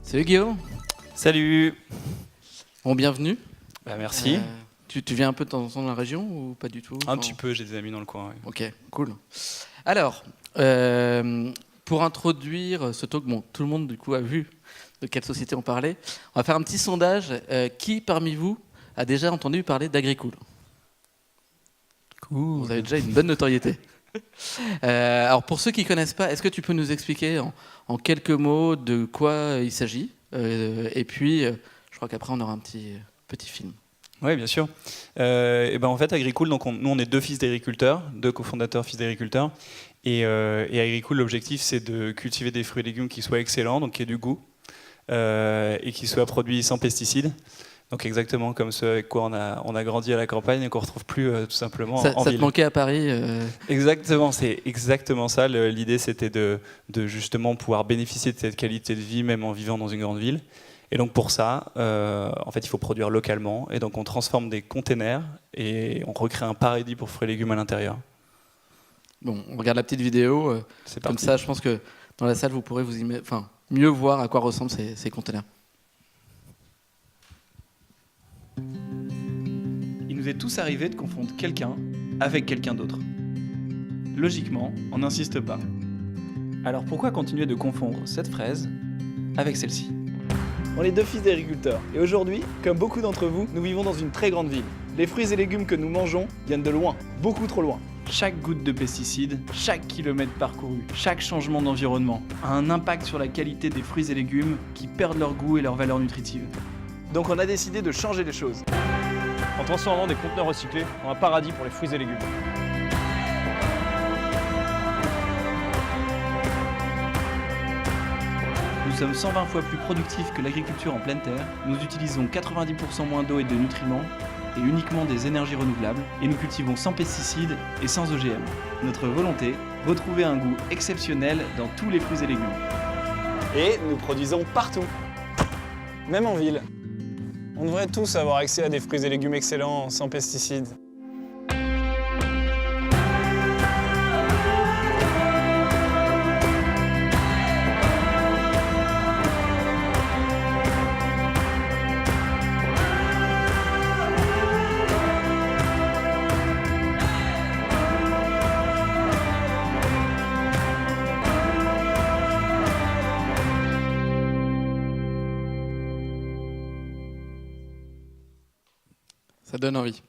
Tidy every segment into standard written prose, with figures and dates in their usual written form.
Salut Guillaume. Salut. Bon, bienvenue. Merci. Tu viens un peu de temps en temps de la région ou pas du tout? Un petit peu, j'ai des amis dans le coin. Ouais. Ok, cool. Alors, pour introduire ce talk, bon, tout le monde du coup a vu de quelle société on parlait. On va faire un petit sondage. Qui parmi vous a déjà entendu parler d'Agricool? Cool. Vous avez déjà une bonne notoriété. Alors pour ceux qui ne connaissent pas, est-ce que tu peux nous expliquer en quelques mots de quoi il s'agit? Et puis, je crois qu'après on aura un petit film. Oui, bien sûr. Et ben en fait, Agricool, donc nous on est deux fils d'agriculteurs, deux cofondateurs fils d'agriculteurs. Et Agricool, l'objectif c'est de cultiver des fruits et légumes qui soient excellents, donc qui aient du goût, et qui soient produits sans pesticides. Donc exactement comme ce avec quoi on a grandi à la campagne et qu'on ne retrouve plus tout simplement en ville. Ça te manquait à Paris Exactement, c'est exactement ça. L'idée c'était de justement pouvoir bénéficier de cette qualité de vie même en vivant dans une grande ville. Et donc pour ça, en fait, il faut produire localement. Et donc on transforme des containers et on recrée un paradis pour fruits et légumes à l'intérieur. Bon, on regarde la petite vidéo. C'est comme parti. ça, je pense que dans la salle, vous pourrez mieux voir à quoi ressemblent ces containers. Il nous est tous arrivé de confondre quelqu'un avec quelqu'un d'autre. Logiquement, on n'insiste pas. Alors pourquoi continuer de confondre cette fraise avec celle-ci? On est deux fils d'agriculteurs, et aujourd'hui, comme beaucoup d'entre vous, nous vivons dans une très grande ville. Les fruits et légumes que nous mangeons viennent de loin, beaucoup trop loin. Chaque goutte de pesticides, chaque kilomètre parcouru, chaque changement d'environnement a un impact sur la qualité des fruits et légumes qui perdent leur goût et leur valeur nutritive. Donc on a décidé de changer les choses. En transformant des conteneurs recyclés en un paradis pour les fruits et légumes. Nous sommes 120 fois plus productifs que l'agriculture en pleine terre, nous utilisons 90% moins d'eau et de nutriments, et uniquement des énergies renouvelables, et nous cultivons sans pesticides et sans OGM. Notre volonté, retrouver un goût exceptionnel dans tous les fruits et légumes. Et nous produisons partout, même en ville. On devrait tous avoir accès à des fruits et légumes excellents, sans pesticides. Ça donne envie.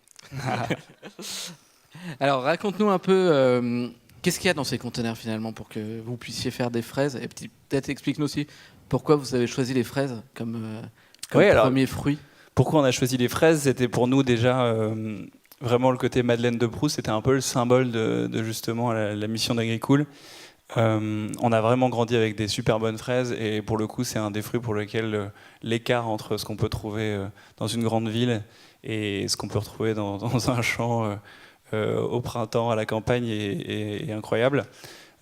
Alors, raconte-nous un peu, qu'est-ce qu'il y a dans ces conteneurs finalement pour que vous puissiez faire des fraises? Et peut-être explique-nous aussi pourquoi vous avez choisi les fraises comme premier fruit. Pourquoi on a choisi les fraises? C'était pour nous déjà vraiment le côté Madeleine de Proust. C'était un peu le symbole de justement la mission d'Agricool. On a vraiment grandi avec des super bonnes fraises et pour le coup c'est un des fruits pour lequel l'écart entre ce qu'on peut trouver dans une grande ville et ce qu'on peut retrouver dans un champ au printemps à la campagne est incroyable.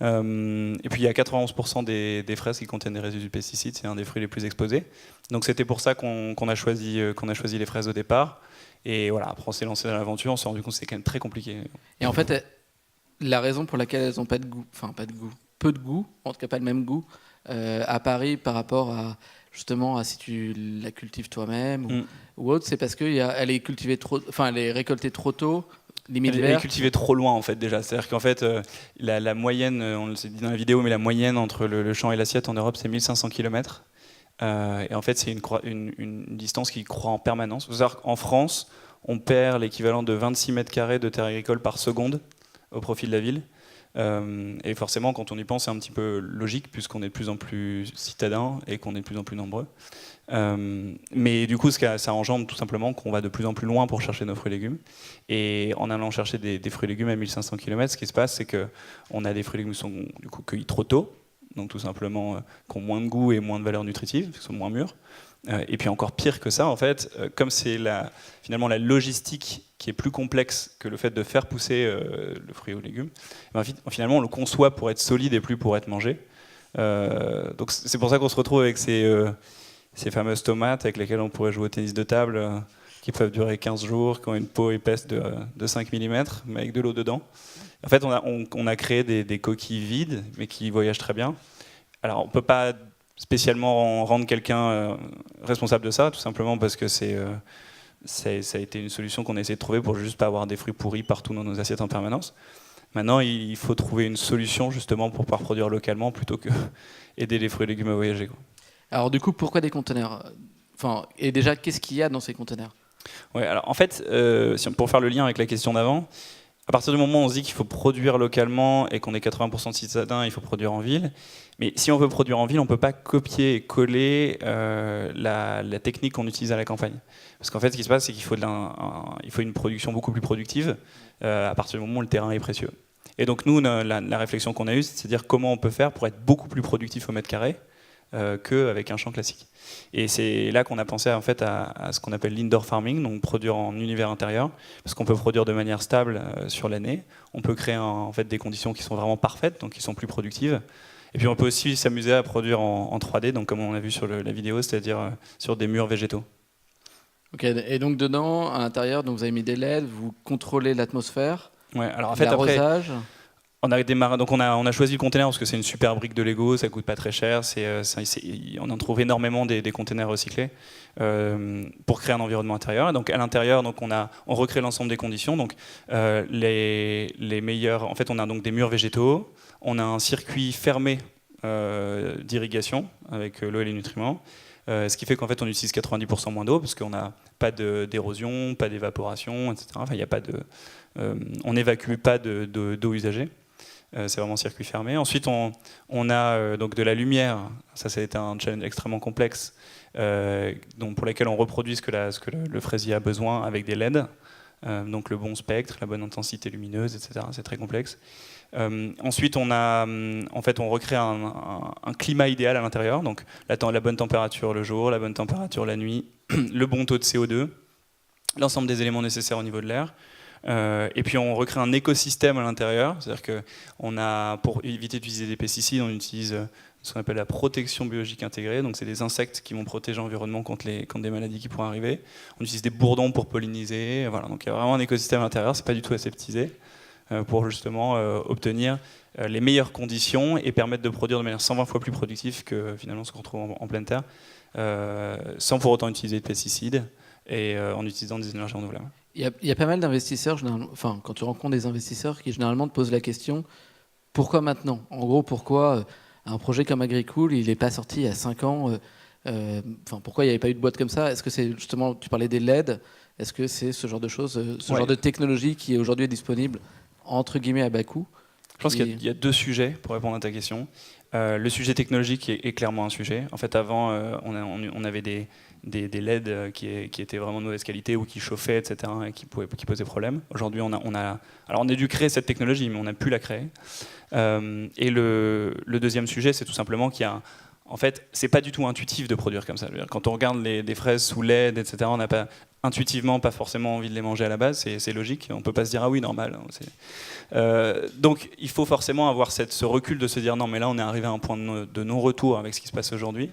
Et puis il y a 91% des fraises qui contiennent des résidus de pesticides, c'est un des fruits les plus exposés. Donc c'était pour ça qu'on a choisi les fraises au départ. Et voilà, après on s'est lancé dans l'aventure, on s'est rendu compte que c'était quand même très compliqué. Et en fait, la raison pour laquelle elles n'ont peu de goût, en tout cas pas le même goût, à Paris par rapport à justement à si tu la cultives toi-même ou autre, c'est parce qu'elle est cultivée elle est récoltée trop tôt. Elle est cultivée trop loin en fait déjà. C'est-à-dire qu'en fait la moyenne, on le s'est dit dans la vidéo, mais la moyenne entre le champ et l'assiette en Europe c'est 1500 km. Et en fait c'est une distance qui croît en permanence. Il faut savoir qu'en France, on perd l'équivalent de 26 mètres carrés de terre agricole par seconde au profit de la ville. Et forcément, quand on y pense, c'est un petit peu logique puisqu'on est de plus en plus citadins et qu'on est de plus en plus nombreux. Mais du coup, ça engendre tout simplement qu'on va de plus en plus loin pour chercher nos fruits et légumes. Et en allant chercher des fruits et légumes à 1500 km, ce qui se passe, c'est qu'on a des fruits et légumes qui sont du coup cueillis trop tôt, donc tout simplement qui ont moins de goût et moins de valeur nutritive, qui sont moins mûrs. Et puis encore pire que ça, en fait, comme c'est finalement la logistique qui est plus complexe que le fait de faire pousser le fruit ou le légume, finalement on le conçoit pour être solide et plus pour être mangé. Donc c'est pour ça qu'on se retrouve avec ces fameuses tomates avec lesquelles on pourrait jouer au tennis de table, qui peuvent durer 15 jours, qui ont une peau épaisse de 5 mm, mais avec de l'eau dedans. En fait, on a créé des coquilles vides, mais qui voyagent très bien. Alors on ne peut pas spécialement rendre quelqu'un responsable de ça, tout simplement parce que ça a été une solution qu'on a essayé de trouver pour juste pas avoir des fruits pourris partout dans nos assiettes en permanence. Maintenant, il faut trouver une solution justement pour pouvoir produire localement plutôt que aider les fruits et légumes à voyager, quoi. Alors du coup, pourquoi des conteneurs? Et déjà, qu'est-ce qu'il y a dans ces conteneurs? Ouais, alors en fait, pour faire le lien avec la question d'avant, à partir du moment où on se dit qu'il faut produire localement et qu'on est 80% de citadins, il faut produire en ville. Mais si on veut produire en ville, on ne peut pas copier et coller la technique qu'on utilise à la campagne. Parce qu'en fait, ce qui se passe, c'est qu'il faut, il faut une production beaucoup plus productive à partir du moment où le terrain est précieux. Et donc nous, la réflexion qu'on a eue, c'est de dire comment on peut faire pour être beaucoup plus productif au mètre carré qu'avec un champ classique. Et c'est là qu'on a pensé en fait à ce qu'on appelle l'indoor farming, donc produire en univers intérieur, parce qu'on peut produire de manière stable sur l'année. On peut créer en fait des conditions qui sont vraiment parfaites, donc qui sont plus productives. Et puis on peut aussi s'amuser à produire en 3D, donc comme on a vu sur la vidéo, c'est-à-dire sur des murs végétaux. Ok, et donc dedans, à l'intérieur, donc vous avez mis des LED, vous contrôlez l'atmosphère, Ouais, alors en fait l'arrosage. On a démarré, donc on a choisi le container parce que c'est une super brique de Lego, ça coûte pas très cher, on en trouve énormément des containers recyclés pour créer un environnement intérieur. Et donc à l'intérieur, donc on recrée l'ensemble des conditions. Donc les meilleurs, en fait, on a donc des murs végétaux, on a un circuit fermé d'irrigation avec l'eau et les nutriments. Ce qui fait qu'en fait on utilise 90% moins d'eau parce qu'on n'a pas d'érosion, pas d'évaporation, etc. Enfin, il y a pas on n'évacue pas d'eau usagée. C'est vraiment circuit fermé. Ensuite, on a donc de la lumière. Ça a été un challenge extrêmement complexe, donc pour lequel on reproduit ce que le fraisier a besoin avec des LED. Donc le bon spectre, la bonne intensité lumineuse, etc. C'est très complexe. Ensuite, on recrée un climat idéal à l'intérieur. Donc la bonne température le jour, la bonne température la nuit, le bon taux de CO2, l'ensemble des éléments nécessaires au niveau de l'air. Et puis on recrée un écosystème à l'intérieur, c'est-à-dire que pour éviter d'utiliser des pesticides, on utilise ce qu'on appelle la protection biologique intégrée. Donc c'est des insectes qui vont protéger l'environnement contre des maladies qui pourraient arriver. On utilise des bourdons pour polliniser. Voilà, donc il y a vraiment un écosystème à l'intérieur. C'est pas du tout aseptisé pour justement obtenir les meilleures conditions et permettre de produire de manière 120 fois plus productive que finalement ce qu'on retrouve en pleine terre, sans pour autant utiliser de pesticides et en utilisant des énergies renouvelables. Il y a pas mal d'investisseurs, quand tu rencontres des investisseurs qui généralement te posent la question pourquoi maintenant? En gros, pourquoi un projet comme Agricool, il n'est pas sorti il y a 5 ans pourquoi il n'y avait pas eu de boîte comme ça? Est-ce que c'est justement, tu parlais des LED, est-ce que c'est ce genre de choses, genre de technologie qui aujourd'hui est disponible entre guillemets à bas coût? Je pense qu'il y a 2 sujets pour répondre à ta question. Le sujet technologique est clairement un sujet. En fait, avant, on avait des LED qui étaient vraiment de mauvaise qualité ou qui chauffaient, etc., et qui posaient problème. Aujourd'hui, on a dû créer cette technologie, mais on a pu la créer. Et le deuxième sujet, c'est tout simplement qu'il y a en fait, c'est pas du tout intuitif de produire comme ça. Je veux dire, quand on regarde des fraises sous LED, etc., on n'a pas intuitivement pas forcément envie de les manger à la base. C'est logique. On peut pas se dire ah oui normal. Donc il faut forcément avoir ce recul de se dire non mais là on est arrivé à un point de non-retour avec ce qui se passe aujourd'hui.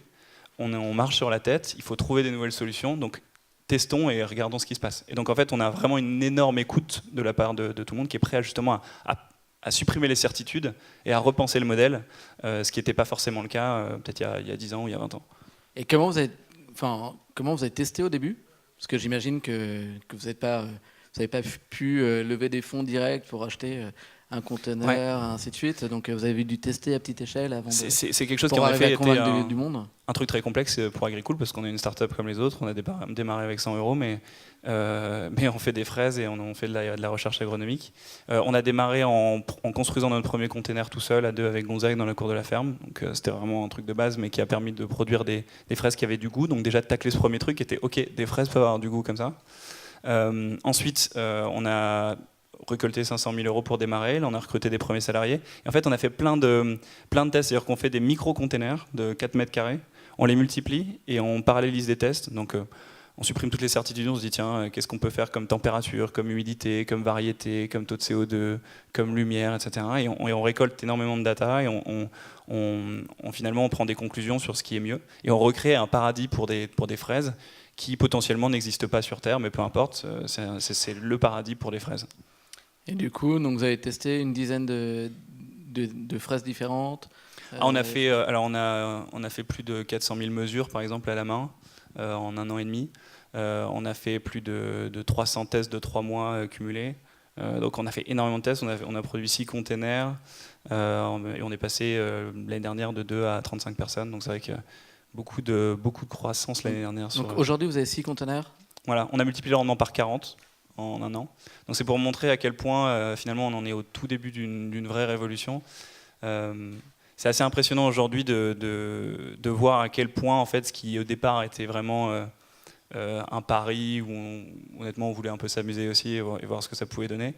On marche sur la tête. Il faut trouver des nouvelles solutions. Donc testons et regardons ce qui se passe. Et donc en fait on a vraiment une énorme écoute de la part de tout le monde qui est prêt justement à supprimer les certitudes et à repenser le modèle, ce qui n'était pas forcément le cas peut-être il y a 10 ans ou il y a 20 ans. Et comment vous avez testé au début? Parce que j'imagine que vous n'avez pas pu lever des fonds directs pour acheter un conteneur, ainsi de suite. Donc vous avez dû tester à petite échelle avant c'est quelque chose pour qui en arriver effet à convaincre du monde. Un truc très complexe pour Agricool parce qu'on est une start-up comme les autres. On a démarré avec 100 €, mais on fait des fraises et on fait de la recherche agronomique. On a démarré en construisant notre premier container tout seul à 2 avec Gonzague dans la cour de la ferme. Donc c'était vraiment un truc de base, mais qui a permis de produire des fraises qui avaient du goût. Donc déjà de tacler ce premier truc qui était ok, des fraises peuvent avoir du goût comme ça. Ensuite, on a récolté 500 000 € pour démarrer. Là, on a recruté des premiers salariés. Et en fait, on a fait plein de tests. C'est-à-dire qu'on fait des micro-containers de 4 mètres carrés. On les multiplie et on parallélise des tests. Donc, on supprime toutes les certitudes. On se dit, tiens, qu'est-ce qu'on peut faire comme température, comme humidité, comme variété, comme taux de CO2, comme lumière, etc. Et on récolte énormément de data et finalement, on prend des conclusions sur ce qui est mieux. Et on recrée un paradis pour des fraises qui potentiellement n'existent pas sur Terre, mais peu importe, c'est le paradis pour les fraises. Et du coup, donc vous avez testé une dizaine de fraises différentes. On a fait, on a fait plus de 400 000 mesures, par exemple, à la main, en 1 an et demi. On a fait plus de 300 tests de 3 mois cumulés. Donc on a fait énormément de tests, on a produit 6 containers, et on est passé l'année dernière de 2 à 35 personnes. Donc c'est vrai que beaucoup de croissance l'année dernière. Donc aujourd'hui, vous avez 6 containers. Voilà, on a multiplié le rendement par 40 en 1 an. Donc c'est pour montrer à quel point finalement on en est au tout début d'une vraie révolution. C'est assez impressionnant aujourd'hui de voir à quel point en fait ce qui au départ était vraiment un pari où honnêtement on voulait un peu s'amuser aussi et voir ce que ça pouvait donner,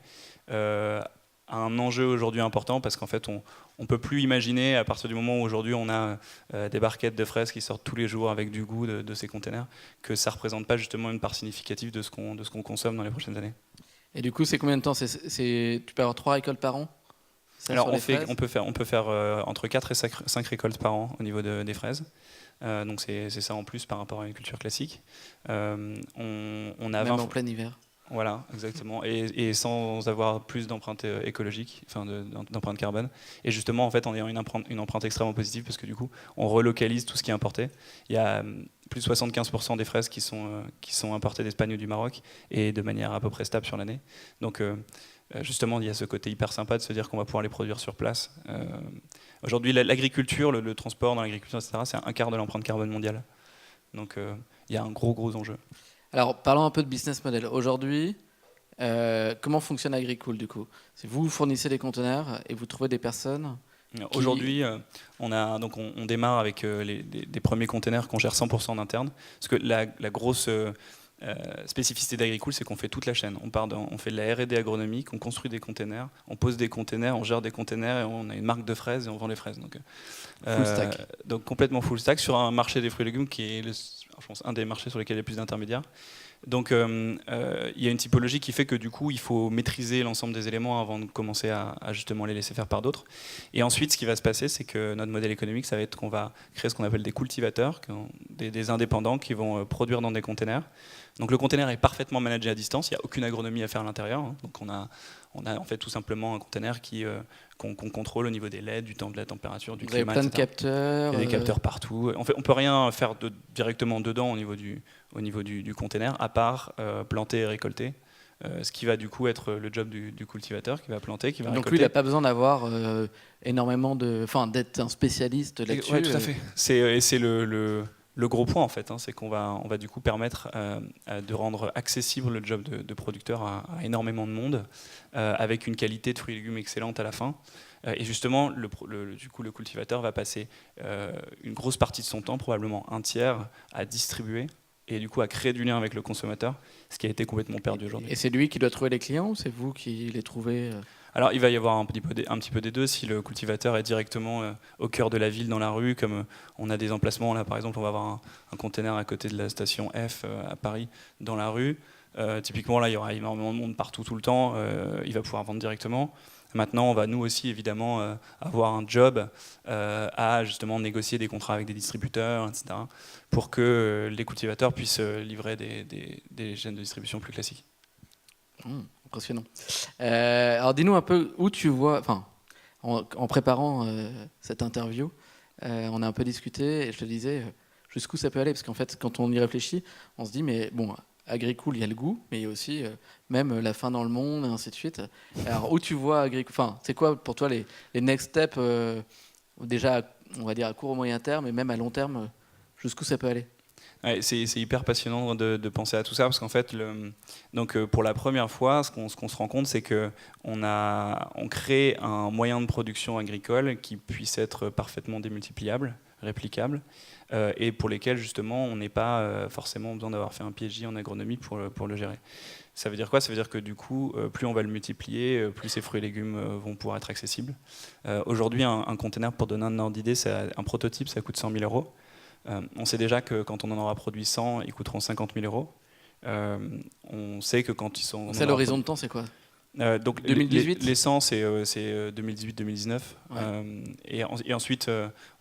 un enjeu aujourd'hui important, parce qu'en fait on ne peut plus imaginer, à partir du moment où aujourd'hui on a des barquettes de fraises qui sortent tous les jours avec du goût de ces containers, que ça ne représente pas justement une part significative de ce qu'on consomme dans les prochaines années. Et du coup, c'est combien de temps tu peux avoir 3 récoltes par an? Alors on peut faire entre 4 et 5 récoltes par an au niveau des fraises. Donc c'est ça en plus par rapport à une culture classique. On a même en plein hiver. Voilà, exactement, et sans avoir plus d'empreinte écologique, enfin d'empreinte carbone. Et justement, en fait, en ayant une empreinte extrêmement positive, parce que du coup, on relocalise tout ce qui est importé. Il y a plus de 75% des fraises qui sont importées d'Espagne ou du Maroc, et de manière à peu près stable sur l'année. Donc justement, il y a ce côté hyper sympa de se dire qu'on va pouvoir les produire sur place. Aujourd'hui, l'agriculture, le transport dans l'agriculture, etc., c'est un quart de l'empreinte carbone mondiale. Donc il y a un gros enjeu. Alors, parlons un peu de business model. Aujourd'hui, comment fonctionne Agricool du coup? C'est vous fournissez des conteneurs et vous trouvez des personnes. Aujourd'hui, on démarre avec des premiers containers qu'on gère 100% en interne. Parce que la grosse spécificité d'Agricool, c'est qu'on fait toute la chaîne. On fait de la R&D agronomique, on construit des containers, on pose des containers, on gère des containers, et on a une marque de fraises et on vend les fraises. Donc, full stack. Donc complètement full stack sur un marché des fruits et légumes qui est, je pense, un des marchés sur lesquels il y a plus d'intermédiaires. Donc il y a une typologie qui fait que du coup il faut maîtriser l'ensemble des éléments avant de commencer à justement les laisser faire par d'autres. Et ensuite ce qui va se passer, c'est que notre modèle économique, ça va être qu'on va créer ce qu'on appelle des cultivateurs, des indépendants qui vont produire dans des containers. Donc le container est parfaitement managé à distance, il n'y a aucune agronomie à faire à l'intérieur. Donc on a en fait tout simplement un container qu'on contrôle au niveau des LED, du temps de la température, du climat, vous avez plein de capteurs. Il y a des capteurs partout. En fait, on peut rien faire directement dedans au niveau du container, à part planter et récolter. Ce qui va du coup être le job du cultivateur qui va planter, qui va récolter. Donc lui, il n'a pas besoin d'avoir énormément d'être un spécialiste là-dessus. Oui, tout à fait. C'est le gros point en fait, c'est qu'on va du coup permettre de rendre accessible le job de producteur à énormément de monde, avec une qualité de fruits et légumes excellente à la fin. Et justement, du coup, le cultivateur va passer une grosse partie de son temps, probablement un tiers, à distribuer et du coup à créer du lien avec le consommateur, ce qui a été complètement perdu aujourd'hui. Et c'est lui qui doit trouver les clients ou c'est vous qui les trouvez Alors il va y avoir un petit peu des deux. Si le cultivateur est directement au cœur de la ville, dans la rue, comme on a des emplacements, là par exemple on va avoir un container à côté de la station F à Paris, dans la rue. Typiquement là il y aura énormément de monde partout tout le temps, il va pouvoir vendre directement. Maintenant on va nous aussi évidemment avoir un job à justement négocier des contrats avec des distributeurs, etc. pour que les cultivateurs puissent livrer des chaînes de distribution plus classiques. Impressionnant. Alors dis-nous un peu où tu vois, en préparant cette interview, on a un peu discuté et je te disais jusqu'où ça peut aller, parce qu'en fait quand on y réfléchit, on se dit mais bon, Agricool, il y a le goût, mais il y a aussi même la faim dans le monde et ainsi de suite. Alors où tu vois Agricool, c'est quoi pour toi les next steps, déjà on va dire à court ou moyen terme et même à long terme, jusqu'où ça peut aller? Ouais, c'est hyper passionnant de penser à tout ça, parce qu'en fait, pour la première fois, ce qu'on se rend compte, c'est qu'on crée un moyen de production agricole qui puisse être parfaitement démultipliable, réplicable, et pour lesquels justement on n'est pas forcément besoin d'avoir fait un PhD en agronomie pour le gérer. Ça veut dire quoi? Ça veut dire que du coup, plus on va le multiplier, plus ces fruits et légumes vont pouvoir être accessibles. Aujourd'hui, un container, pour donner un ordre d'idée, un prototype, ça coûte 100 000 €. On sait déjà que quand on en aura produit 100, ils coûteront 50 000 €. On sait que quand ils sont... C'est l'horizon de temps, c'est quoi? Donc 2018 les 100, c'est 2018-2019. Ouais. Et ensuite,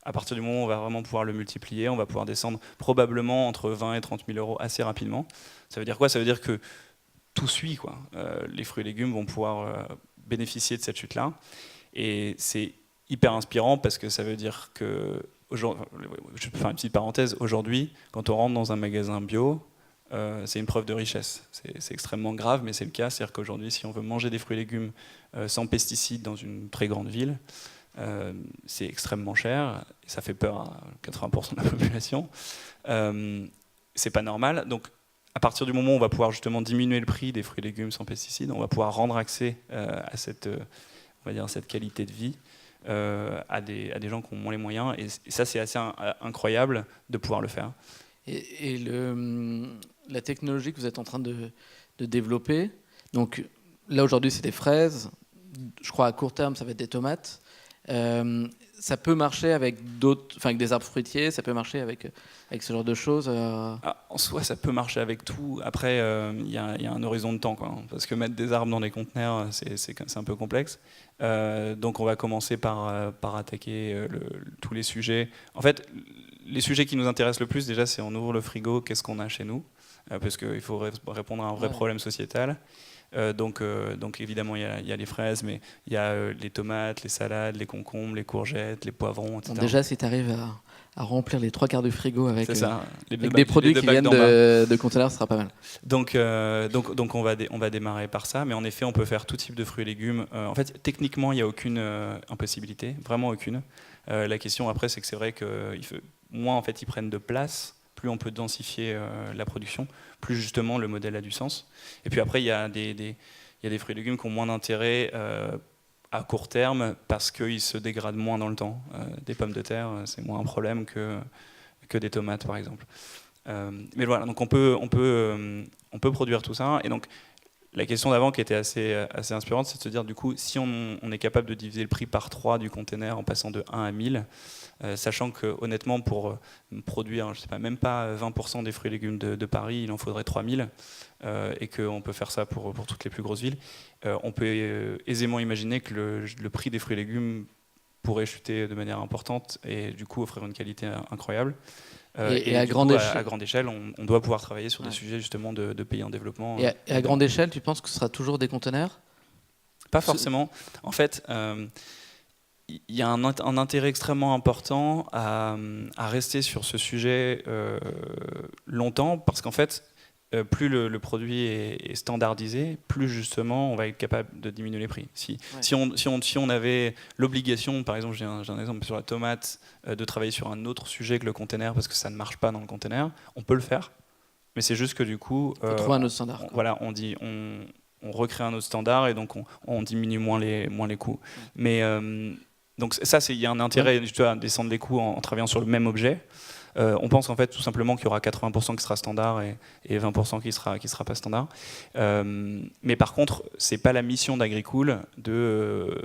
à partir du moment où on va vraiment pouvoir le multiplier, on va pouvoir descendre probablement entre 20 et 30 000 € assez rapidement. Ça veut dire quoi? Ça veut dire que tout suit, quoi. Les fruits et légumes vont pouvoir bénéficier de cette chute-là. Et c'est hyper inspirant parce que ça veut dire que, je peux faire une petite parenthèse, aujourd'hui, quand on rentre dans un magasin bio, c'est une preuve de richesse. C'est extrêmement grave, mais c'est le cas. C'est-à-dire qu'aujourd'hui, si on veut manger des fruits et légumes sans pesticides dans une très grande ville, c'est extrêmement cher, et ça fait peur à 80% de la population. C'est pas normal. Donc, à partir du moment où on va pouvoir justement diminuer le prix des fruits et légumes sans pesticides, on va pouvoir rendre accès à cette, on va dire, cette qualité de vie à des gens qui ont moins les moyens. Et ça, c'est assez incroyable de pouvoir le faire. Et la technologie que vous êtes en train de développer, donc là aujourd'hui c'est des fraises, je crois à court terme ça va être des tomates. Ça peut marcher avec d'autres, enfin avec des arbres fruitiers, ça peut marcher avec ce genre de choses. En soi, ça peut marcher avec tout. Après, il y a un horizon de temps, quoi, parce que mettre des arbres dans des conteneurs, c'est un peu complexe. Donc, on va commencer par attaquer tous les sujets. En fait, les sujets qui nous intéressent le plus, déjà, c'est on ouvre le frigo, qu'est-ce qu'on a chez nous, parce qu'il faut répondre à un vrai problème sociétal. Donc évidemment, il y a les fraises, mais il y a les tomates, les salades, les concombres, les courgettes, les poivrons, etc. Bon, déjà, si tu arrives à remplir les 3/4 du frigo avec des produits qui viennent de conteneurs, ce sera pas mal. Donc on va démarrer par ça, mais en effet, on peut faire tout type de fruits et légumes. En fait, techniquement, il n'y a aucune impossibilité, vraiment aucune. La question après, c'est que c'est vrai que moins en fait, ils prennent de place, plus on peut densifier la production, plus justement le modèle a du sens. Et puis après, il y a des fruits et légumes qui ont moins d'intérêt à court terme parce qu'ils se dégradent moins dans le temps. Des pommes de terre, c'est moins un problème que des tomates, par exemple. Mais voilà, donc on peut produire tout ça. Et donc, la question d'avant qui était assez inspirante, c'est de se dire, du coup, si on est capable de diviser le prix par 3 du container en passant de 1 à 1000, sachant que honnêtement, pour produire, je sais pas, même pas 20% des fruits et légumes de Paris, il en faudrait 3000, et qu'on peut faire ça pour toutes les plus grosses villes, on peut aisément imaginer que le prix des fruits et légumes pourrait chuter de manière importante et du coup offrir une qualité incroyable. Et à grande échelle, on doit pouvoir travailler sur des sujets justement de pays en développement. Et à grande échelle, tu penses que ce sera toujours des conteneurs ? Pas forcément. En fait, il y a un intérêt extrêmement important à rester sur ce sujet longtemps, parce qu'en fait, plus le produit est standardisé, plus justement on va être capable de diminuer les prix. Si on avait l'obligation, par exemple, j'ai un exemple sur la tomate, de travailler sur un autre sujet que le container parce que ça ne marche pas dans le container, on peut le faire, mais c'est juste que du coup, faut trouver un autre standard. Voilà, on recrée un autre standard et donc on diminue moins les coûts. Mais donc ça, il y a un intérêt à descendre les coûts en travaillant sur le même objet. On pense en fait tout simplement qu'il y aura 80% qui sera standard et 20% qui sera pas standard. Mais par contre, c'est pas la mission d'Agricool de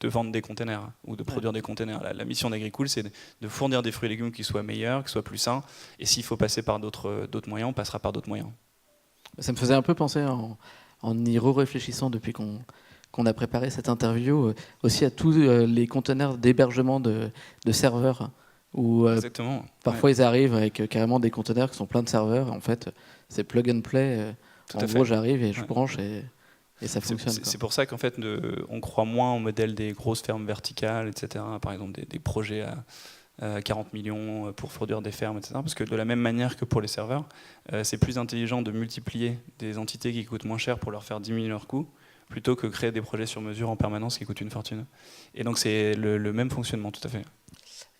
vendre des containers ou de produire des containers. La mission d'Agricool, c'est de fournir des fruits et légumes qui soient meilleurs, qui soient plus sains. Et s'il faut passer par d'autres moyens, on passera par d'autres moyens. Ça me faisait un peu penser, en y réfléchissant depuis qu'on a préparé cette interview, aussi à tous les conteneurs d'hébergement de serveurs. Où parfois ils arrivent avec carrément des conteneurs qui sont pleins de serveurs. En fait, c'est plug and play. En gros, j'arrive et je branche et ça fonctionne. C'est pour ça qu'en fait, on croit moins au modèle des grosses fermes verticales, etc. Par exemple, des projets à 40 millions pour produire des fermes, etc. Parce que de la même manière que pour les serveurs, c'est plus intelligent de multiplier des entités qui coûtent moins cher pour leur faire diminuer leurs coûts, plutôt que créer des projets sur mesure en permanence qui coûtent une fortune. Et donc c'est le même fonctionnement, tout à fait.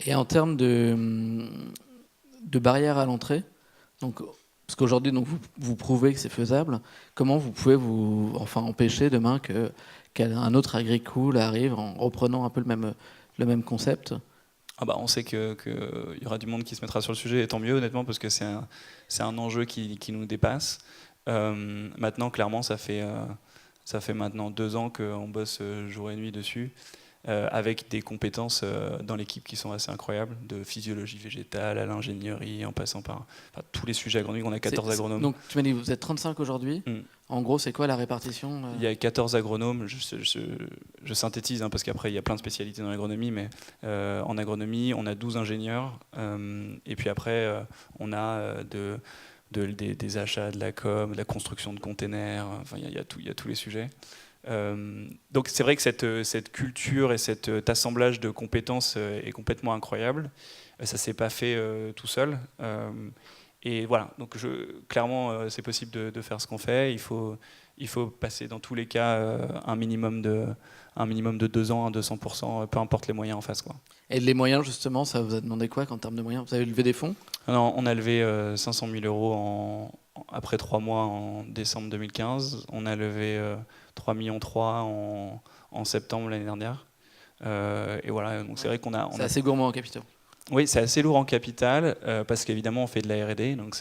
Et en termes de barrières à l'entrée, donc, parce qu'aujourd'hui donc, vous prouvez que c'est faisable, comment vous pouvez empêcher demain qu'un autre Agricool arrive en reprenant un peu le même concept ? On sait qu'il y aura du monde qui se mettra sur le sujet, et tant mieux honnêtement, parce que c'est un enjeu qui nous dépasse. Maintenant, clairement, ça fait maintenant 2 ans qu'on bosse jour et nuit dessus. Avec des compétences dans l'équipe qui sont assez incroyables, de physiologie végétale à l'ingénierie, en passant par tous les sujets agronomiques. On a 14 agronomes. Donc tu m'as dit, vous êtes 35 aujourd'hui. En gros, c'est quoi la répartition ? Il y a 14 agronomes, je synthétise, parce qu'après il y a plein de spécialités dans l'agronomie, mais en agronomie, on a 12 ingénieurs, et puis après, on a des achats, de la com, de la construction de containers, il y a tous les sujets. Donc c'est vrai que cette culture et cet assemblage de compétences est complètement incroyable. Ça ne s'est pas fait tout seul. Et voilà, donc clairement c'est possible de faire ce qu'on fait. Il faut passer dans tous les cas un minimum de 2 ans à 200%, peu importe les moyens en face, quoi. Et les moyens, justement, ça vous a demandé quoi en termes de moyens? Vous avez levé des fonds? Non, on a levé 500 000 euros après 3 mois en décembre 2015. On a levé 3,3 millions en septembre l'année dernière. Et voilà, donc c'est vrai qu'on a... C'est assez gourmand en capitaux. Oui, c'est assez lourd en capital, parce qu'évidemment on fait de la R&D. Donc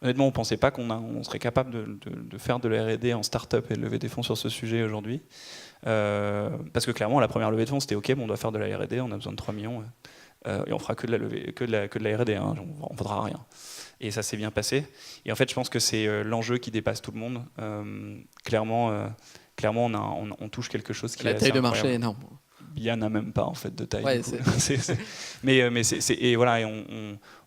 honnêtement, on ne pensait pas qu'on serait capable de faire de la R&D en start-up et de lever des fonds sur ce sujet aujourd'hui. Parce que clairement, la première levée de fonds, c'était OK, bon, on doit faire de la R&D, on a besoin de 3 millions. Et on fera que de la R&D, hein, on ne faudra rien. Et ça s'est bien passé. Et en fait, je pense que c'est l'enjeu qui dépasse tout le monde. Clairement, on touche quelque chose qui est la taille de incroyable. marché est énorme. Il n'y en a même pas en fait de taille. Ouais, mais et voilà,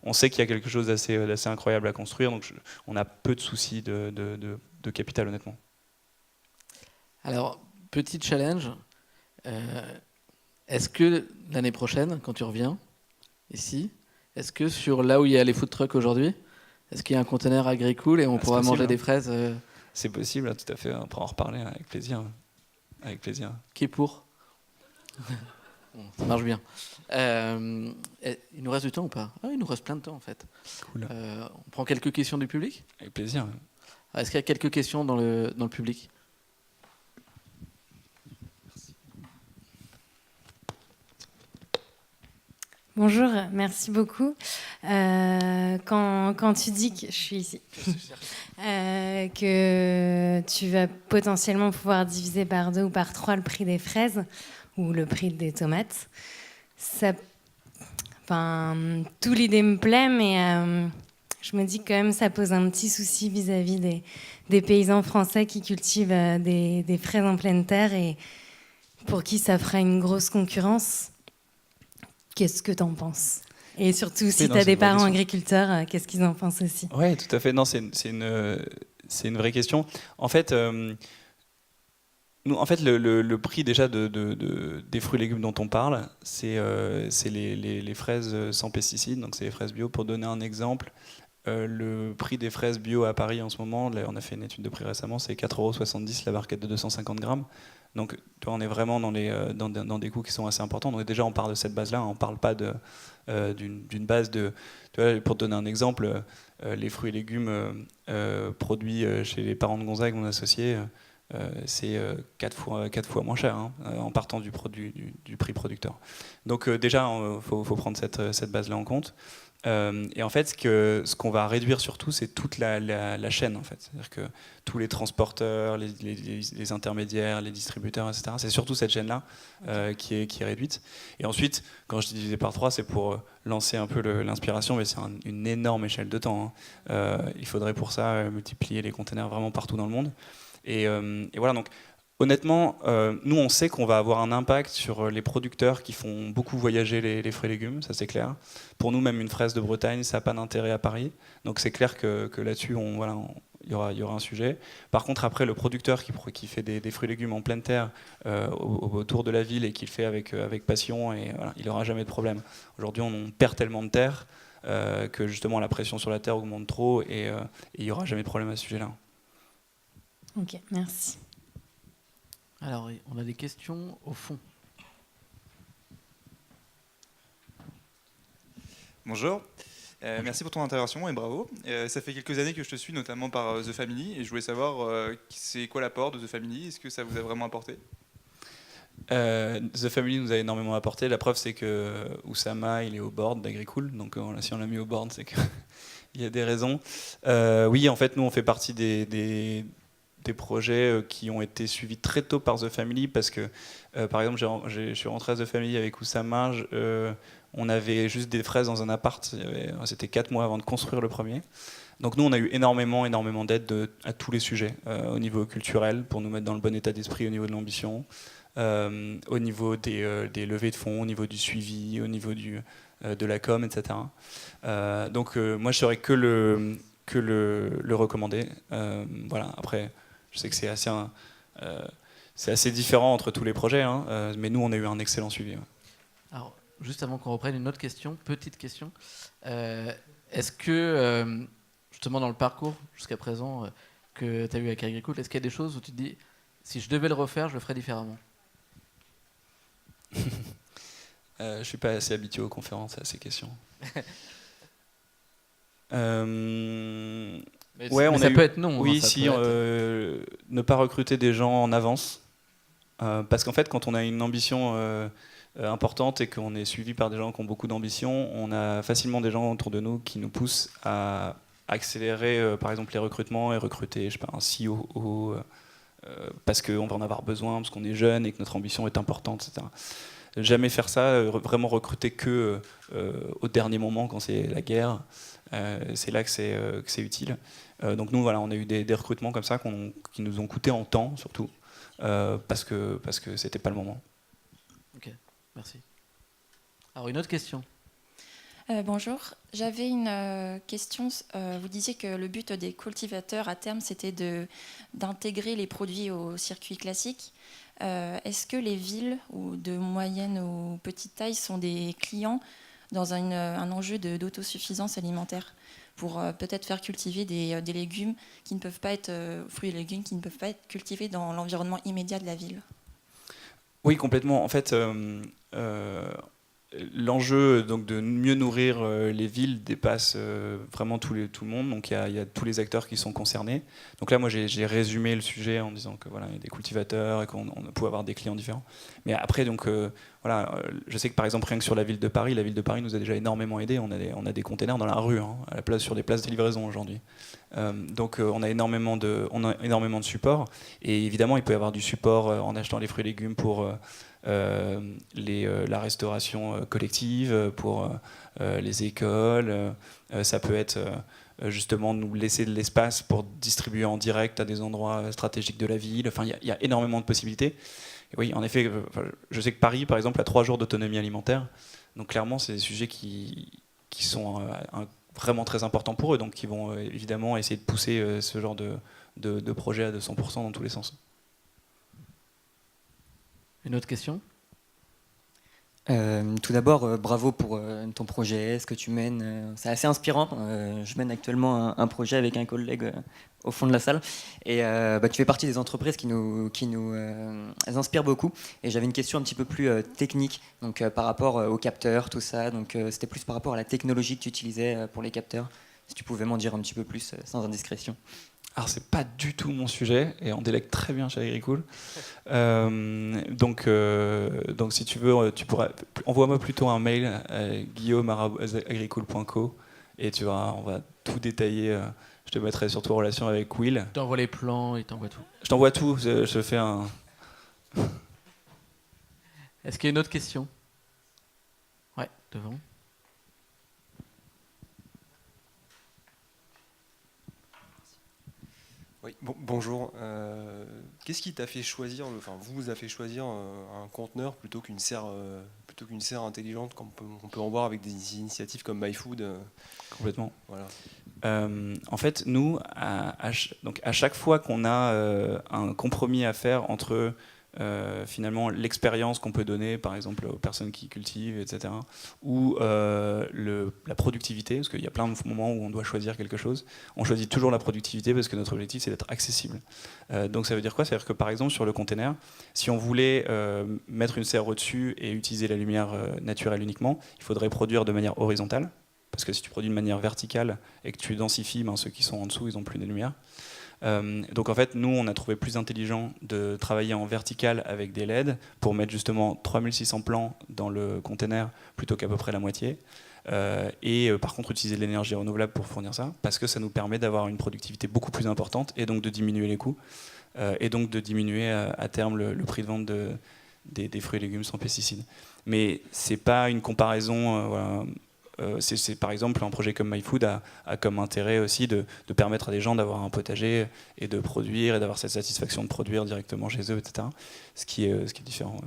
on sait qu'il y a quelque chose d'assez incroyable à construire. Donc on a peu de soucis de capital, honnêtement. Alors, petit challenge. Est-ce que l'année prochaine, quand tu reviens ici, est-ce que sur là où il y a les food trucks aujourd'hui, est-ce qu'il y a un conteneur agri-cool et on pourra manger des fraises C'est possible, tout à fait. On pourra en reparler avec plaisir. Avec plaisir. Qui est pour? Bon, ça marche bien. Il nous reste du temps ou pas? Il nous reste plein de temps en fait. Cool. On prend quelques questions du public? Avec plaisir. Est-ce qu'il y a quelques questions dans le public? Bonjour, merci beaucoup. Quand tu dis que je suis ici, que tu vas potentiellement pouvoir diviser par 2 ou par 3 le prix des fraises ou le prix des tomates, tout l'idée me plaît, mais je me dis quand même ça pose un petit souci vis-à-vis des paysans français qui cultivent des fraises en pleine terre et pour qui ça fera une grosse concurrence. Qu'est-ce que tu en penses? Et surtout, si tu as des parents agriculteurs, qu'est-ce qu'ils en pensent aussi? Oui, tout à fait. Non, c'est une vraie question. En fait, le prix déjà des fruits et légumes dont on parle, c'est les fraises sans pesticides, donc c'est les fraises bio. Pour donner un exemple, le prix des fraises bio à Paris en ce moment, là, on a fait une étude de prix récemment, c'est 4,70 € la barquette de 250 grammes. Donc on est vraiment dans des coûts qui sont assez importants. Donc déjà on part de cette base-là, on ne parle pas d'une base de... Tu vois, pour te donner un exemple, les fruits et légumes produits chez les parents de Gonzague, mon associé, c'est 4 fois moins cher, hein, en partant du prix producteur. Donc déjà il faut prendre cette base-là en compte. Et en fait, ce qu'on va réduire surtout, c'est toute la chaîne, en fait. C'est-à-dire que tous les transporteurs, les intermédiaires, les distributeurs, etc. C'est surtout cette chaîne-là qui est réduite. Et ensuite, quand je dis diviser par 3, c'est pour lancer un peu l'inspiration, mais c'est une énorme échelle de temps, hein. Il faudrait pour ça multiplier les containers vraiment partout dans le monde. Et voilà, donc honnêtement, nous on sait qu'on va avoir un impact sur les producteurs qui font beaucoup voyager les fruits et légumes, ça c'est clair. Pour nous, même une fraise de Bretagne, ça n'a pas d'intérêt à Paris. Donc c'est clair que là-dessus, il y aura un sujet. Par contre, après, le producteur qui fait des fruits et légumes en pleine terre autour de la ville et qui le fait avec passion, et voilà, il n'aura jamais de problème. Aujourd'hui, on perd tellement de terre que justement la pression sur la terre augmente trop et il n'y aura jamais de problème à ce sujet-là. Ok, merci. Alors, on a des questions au fond. Bonjour, merci pour ton intervention et bravo. Ça fait quelques années que je te suis, notamment par The Family, et je voulais savoir c'est quoi l'apport de The Family, est-ce que ça vous a vraiment apporté? The Family nous a énormément apporté. La preuve, c'est que Oussama, il est au board d'Agricool, donc si on l'a mis au board, c'est qu'il y a des raisons. Oui, en fait, nous, on fait partie des projets qui ont été suivis très tôt par The Family parce que, par exemple, je suis rentré à The Family avec Oussama, on avait juste des fraises dans un appart, c'était 4 mois avant de construire le premier. Donc nous, on a eu énormément d'aide à tous les sujets, au niveau culturel, pour nous mettre dans le bon état d'esprit au niveau de l'ambition, au niveau des levées de fonds, au niveau du suivi, au niveau de la com, etc. Donc moi, je ne saurais que le recommander. Voilà. Après, je sais que c'est assez c'est assez différent entre tous les projets, hein, mais nous, on a eu un excellent suivi. Ouais. Alors, juste avant qu'on reprenne une autre question, petite question. Est-ce que, justement, dans le parcours jusqu'à présent que tu as eu avec Agricool, est-ce qu'il y a des choses où tu te dis, si je devais le refaire, je le ferais différemment? Je ne suis pas assez habitué aux conférences à ces questions. Ouais, ça peut être non. Oui, hein, ça si, peut être... ne pas recruter des gens en avance. Parce qu'en fait, quand on a une ambition importante et qu'on est suivi par des gens qui ont beaucoup d'ambition, on a facilement des gens autour de nous qui nous poussent à accélérer, par exemple, les recrutements et recruter, je sais pas, un CEO parce qu'on va en avoir besoin, parce qu'on est jeune et que notre ambition est importante, etc. Jamais faire ça, vraiment recruter que au dernier moment quand c'est la guerre. C'est là que c'est utile. Donc nous, voilà, on a eu des recrutements comme ça qui nous ont coûté en temps, surtout, parce que c'était pas le moment. Ok, merci. Alors une autre question. Bonjour, j'avais une question. Vous disiez que le but des cultivateurs à terme, c'était d'intégrer les produits au circuit classique. Est-ce que les villes ou de moyenne ou petite taille sont des clients dans un enjeu d'autosuffisance alimentaire pour peut-être faire cultiver des légumes qui ne peuvent pas être fruits et légumes qui ne peuvent pas être cultivés dans l'environnement immédiat de la ville? Oui, complètement. En fait, l'enjeu donc de mieux nourrir les villes dépasse vraiment tout le monde. Donc il y a tous les acteurs qui sont concernés. Donc là, moi, j'ai résumé le sujet en disant que voilà, il y a des cultivateurs et qu'on pouvait avoir des clients différents. Mais après, donc voilà, je sais que par exemple rien que sur la ville de Paris nous a déjà énormément aidé. On a des containers dans la rue, hein, à la place sur des places de livraison aujourd'hui. Donc on a énormément de support. Et évidemment, il peut y avoir du support en achetant les fruits et légumes pour la restauration collective, pour les écoles. Ça peut être justement nous laisser de l'espace pour distribuer en direct à des endroits stratégiques de la ville. Enfin, il y a énormément de possibilités. Et oui, en effet, je sais que Paris, par exemple, a 3 jours d'autonomie alimentaire. Donc clairement, c'est des sujets qui sont vraiment très importants pour eux, donc qui vont évidemment essayer de pousser ce genre de projet à 200% dans tous les sens. Une autre question? Tout d'abord, bravo pour ton projet, ce que tu mènes. C'est assez inspirant. Je mène actuellement un projet avec un collègue au fond de la salle. Et tu fais partie des entreprises qui nous inspirent beaucoup. Et j'avais une question un petit peu plus technique, donc par rapport aux capteurs, tout ça. Donc c'était plus par rapport à la technologie que tu utilisais pour les capteurs. Si tu pouvais m'en dire un petit peu plus, sans indiscrétion. Alors c'est pas du tout mon sujet et on délègue très bien chez Agricool. Donc si tu veux, tu pourras envoie-moi plutôt un mail à guillaume@agricool.co et tu verras, on va tout détailler. Je te mettrai surtout en relation avec Will. Tu t'envoies les plans, il t'envoie tout. Je t'envoie tout. Je fais un. Est-ce qu'il y a une autre question? Ouais, devant. Oui, bonjour. Qu'est-ce qui t'a fait choisir, vous a fait choisir un conteneur plutôt qu'une serre intelligente qu'on peut en voir avec des initiatives comme MyFood Complètement. Voilà. En fait, nous, à chaque fois qu'on a un compromis à faire entre finalement l'expérience qu'on peut donner par exemple aux personnes qui cultivent, etc., ou la productivité, parce qu'il y a plein de moments où on doit choisir quelque chose, on choisit toujours la productivité parce que notre objectif c'est d'être accessible. Donc ça veut dire quoi? Ça veut dire que par exemple sur le container, si on voulait mettre une serre au-dessus et utiliser la lumière naturelle uniquement, il faudrait produire de manière horizontale, parce que si tu produis de manière verticale et que tu densifies, ceux qui sont en dessous ils n'ont plus de lumière. Donc en fait, nous, on a trouvé plus intelligent de travailler en vertical avec des LED pour mettre justement 3600 plants dans le container plutôt qu'à peu près la moitié. Et par contre, utiliser de l'énergie renouvelable pour fournir ça, parce que ça nous permet d'avoir une productivité beaucoup plus importante et donc de diminuer les coûts et donc de diminuer à terme le prix de vente des fruits et légumes sans pesticides. Mais c'est pas une comparaison. Voilà. C'est par exemple un projet comme MyFood a comme intérêt aussi de permettre à des gens d'avoir un potager et de produire et d'avoir cette satisfaction de produire directement chez eux, etc. Ce qui est différent.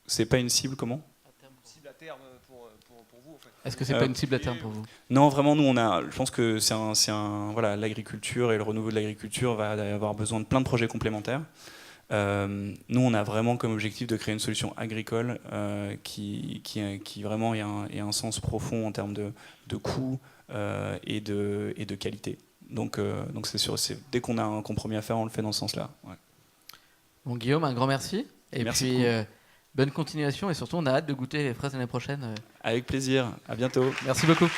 C'est pas une cible comment? terme pour vous en fait? Est-ce que c'est pas une cible à terme pour vous? Non, vraiment, nous, je pense que voilà, l'agriculture et le renouveau de l'agriculture va avoir besoin de plein de projets complémentaires. Nous, on a vraiment comme objectif de créer une solution agricole qui vraiment ait un sens profond en termes de coût et de qualité. Donc c'est sûr, dès qu'on a un compromis à faire, on le fait dans ce sens-là. Ouais. Bon, Guillaume, un grand merci. Et merci puis, bonne continuation. Et surtout, on a hâte de goûter les fraises l'année prochaine. Avec plaisir. À bientôt. Merci beaucoup.